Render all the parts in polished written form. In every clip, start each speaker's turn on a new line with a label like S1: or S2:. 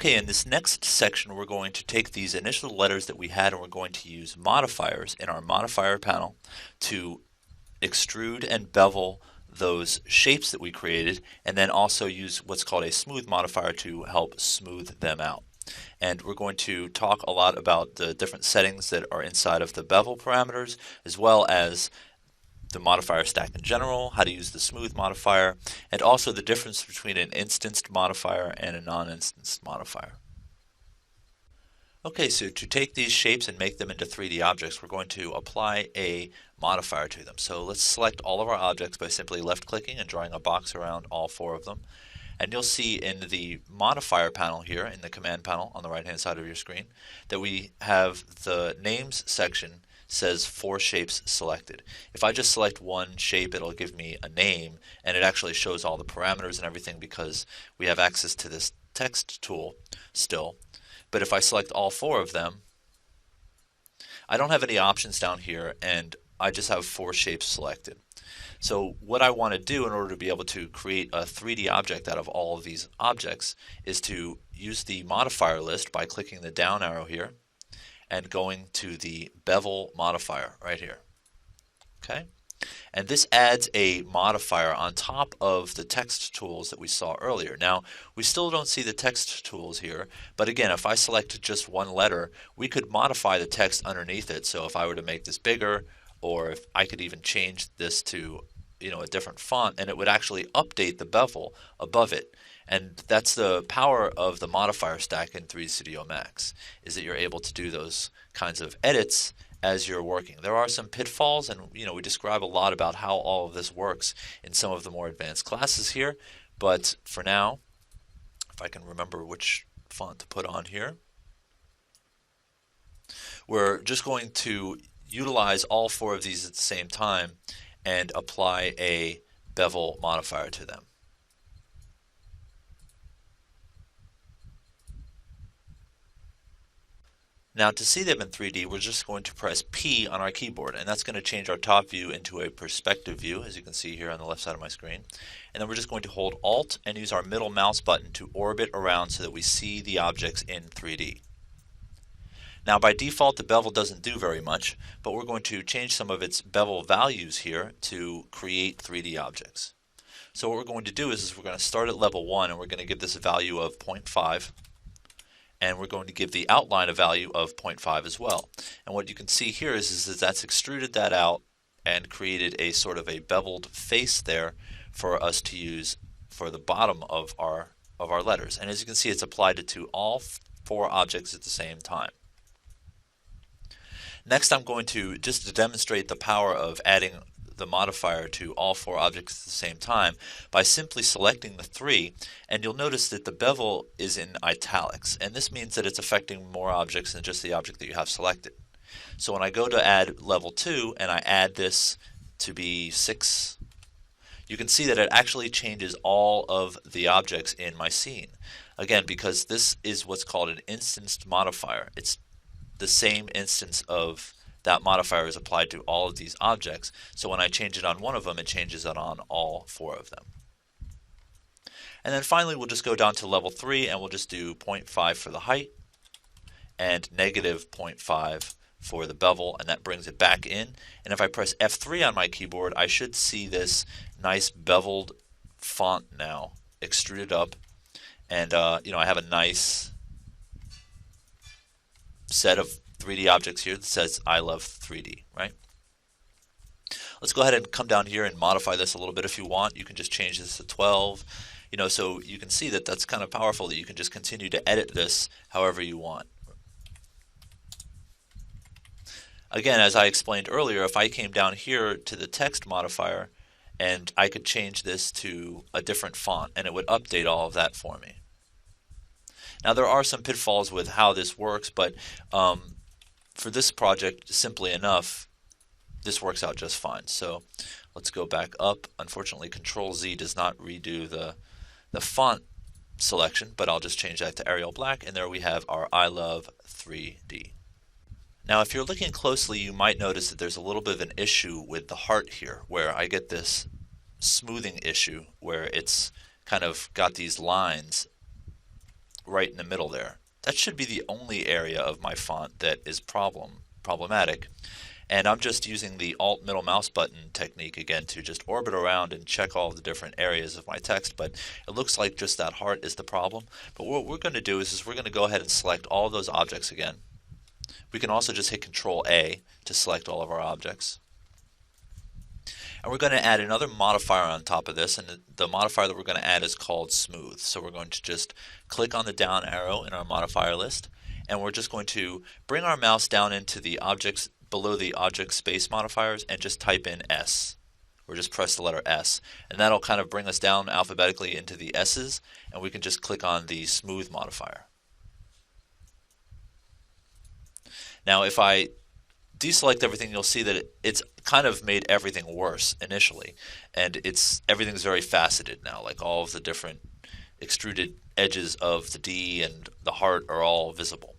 S1: Okay, in this next section we're going to take these initial letters that we had and we're going to use modifiers in our modifier panel to extrude and bevel those shapes that we created, and then also use what's called a smooth modifier to help smooth them out. And we're going to talk a lot about the different settings that are inside of the bevel parameters, as well as the modifier stack in general, how to use the smooth modifier, and also the difference between an instanced modifier and a non-instanced modifier. Okay, so to take these shapes and make them into 3D objects, we're going to apply a modifier to them. So let's select all of our objects by simply left-clicking and drawing a box around all 4 of them. And you'll see in the modifier panel here, in the command panel on the right-hand side of your screen, that we have the names section says 4 shapes selected. If I just select one shape, it'll give me a name, and it actually shows all the parameters and everything because we have access to this text tool still. But if I select all 4 of them, I don't have any options down here, and I just have 4 shapes selected. So what I want to do in order to be able to create a 3D object out of all of these objects is to use the modifier list by clicking the down arrow here and going to the bevel modifier right here. Okay? And this adds a modifier on top of the text tools that we saw earlier. Now, we still don't see the text tools here, but again, if I select just one letter, we could modify the text underneath it. So if I were to make this bigger, or if I could even change this to a different font, and it would actually update the bevel above it. And that's the power of the modifier stack in 3D Studio Max, is that you're able to do those kinds of edits as you're working. There are some pitfalls, and we describe a lot about how all of this works in some of the more advanced classes here. But for now, if I can remember which font to put on here, we're just going to utilize all 4 of these at the same time and apply a bevel modifier to them. Now to see them in 3D, we're just going to press P on our keyboard, and that's going to change our top view into a perspective view, as you can see here on the left side of my screen. And then we're just going to hold Alt and use our middle mouse button to orbit around so that we see the objects in 3D. Now by default the bevel doesn't do very much, but we're going to change some of its bevel values here to create 3D objects. So what we're going to do is we're going to start at level 1 and we're going to give this a value of 0.5. And we're going to give the outline a value of 0.5 as well. And what you can see here is that that's extruded that out and created a sort of a beveled face there for us to use for the bottom of our letters. And as you can see, it's applied it to all 4 objects at the same time. Next, I'm going to just demonstrate the power of adding the modifier to all 4 objects at the same time by simply selecting the 3, and you'll notice that the bevel is in italics, and this means that it's affecting more objects than just the object that you have selected. So when I go to add level 2 and I add this to be 6, you can see that it actually changes all of the objects in my scene. Again, because this is what's called an instanced modifier. It's the same instance of that modifier is applied to all of these objects. So when I change it on one of them, it changes it on all 4 of them. And then finally, we'll just go down to level 3 and we'll just do 0.5 for the height and negative 0.5 for the bevel, and that brings it back in. And if I press F3 on my keyboard, I should see this nice beveled font now extruded up. And I have a nice set of 3D objects here that says I love 3D, right? Let's go ahead and come down here and modify this a little bit if you want. You can just change this to 12, so you can see that that's kind of powerful that you can just continue to edit this however you want. Again, as I explained earlier, if I came down here to the text modifier and I could change this to a different font and it would update all of that for me. Now there are some pitfalls with how this works, but for this project, simply enough, this works out just fine. So let's go back up. Unfortunately, Control-Z does not redo the font selection, but I'll just change that to Arial Black, and there we have our I Love 3D. Now if you're looking closely, you might notice that there's a little bit of an issue with the heart here, where I get this smoothing issue where it's kind of got these lines right in the middle there. That should be the only area of my font that is problematic. And I'm just using the Alt middle mouse button technique again to just orbit around and check all the different areas of my text, but it looks like just that heart is the problem. But what we're going to do is we're going to go ahead and select all of those objects again. We can also just hit Control A to select all of our objects. And we're going to add another modifier on top of this, and the modifier that we're going to add is called Smooth. So we're going to just click on the down arrow in our modifier list, and we're just going to bring our mouse down into the objects below the object space modifiers and just type in S, or just press the letter S, and that'll kind of bring us down alphabetically into the S's, and we can just click on the Smooth modifier. Now if I deselect everything, you'll see that it's kind of made everything worse initially, and everything's very faceted now, like all of the different extruded edges of the D and the heart are all visible.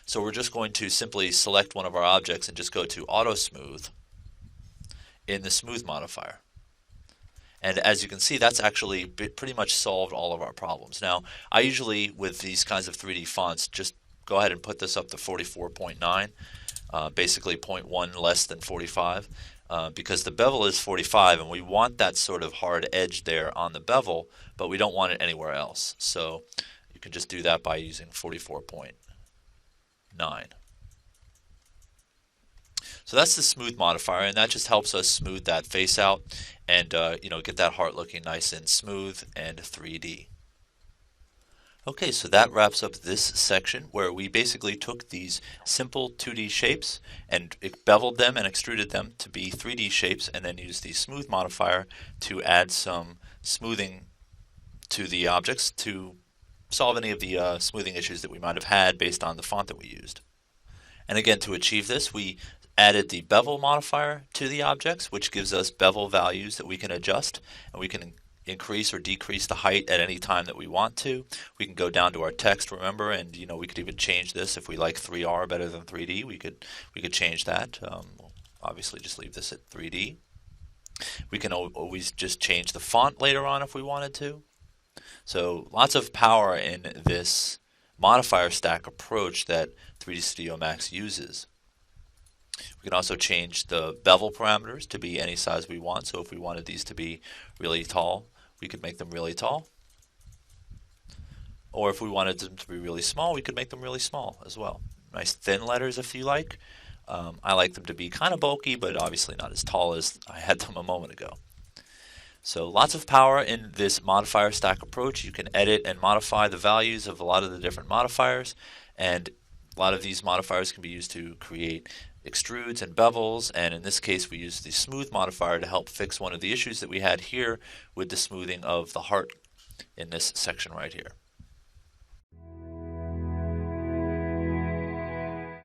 S1: So we're just going to simply select one of our objects and just go to Auto Smooth in the Smooth modifier. And as you can see, that's actually pretty much solved all of our problems. Now, I usually, with these kinds of 3D fonts, just go ahead and put this up to 44.9. Basically 0.1 less than 45, because the bevel is 45 and we want that sort of hard edge there on the bevel, but we don't want it anywhere else. So you can just do that by using 44.9. So that's the Smooth modifier, and that just helps us smooth that face out and get that heart looking nice and smooth and 3D. Okay, so that wraps up this section where we basically took these simple 2D shapes and beveled them and extruded them to be 3D shapes, and then used the Smooth modifier to add some smoothing to the objects to solve any of the smoothing issues that we might have had based on the font that we used. And again, to achieve this, we added the Bevel modifier to the objects, which gives us bevel values that we can adjust, and we can increase or decrease the height at any time that we want to. We can go down to our text, remember, and we could even change this if we like 3R better than 3D. We could change that. Obviously, just leave this at 3D. We can always just change the font later on if we wanted to. So lots of power in this modifier stack approach that 3D Studio Max uses. We can also change the bevel parameters to be any size we want. So if we wanted these to be really tall, we could make them really tall. Or if we wanted them to be really small, we could make them really small as well. Nice thin letters if you like. I like them to be kind of bulky, but obviously not as tall as I had them a moment ago. So lots of power in this modifier stack approach. You can edit and modify the values of a lot of the different modifiers, and a lot of these modifiers can be used to create extrudes and bevels, and in this case we use the Smooth modifier to help fix one of the issues that we had here with the smoothing of the heart in this section right here.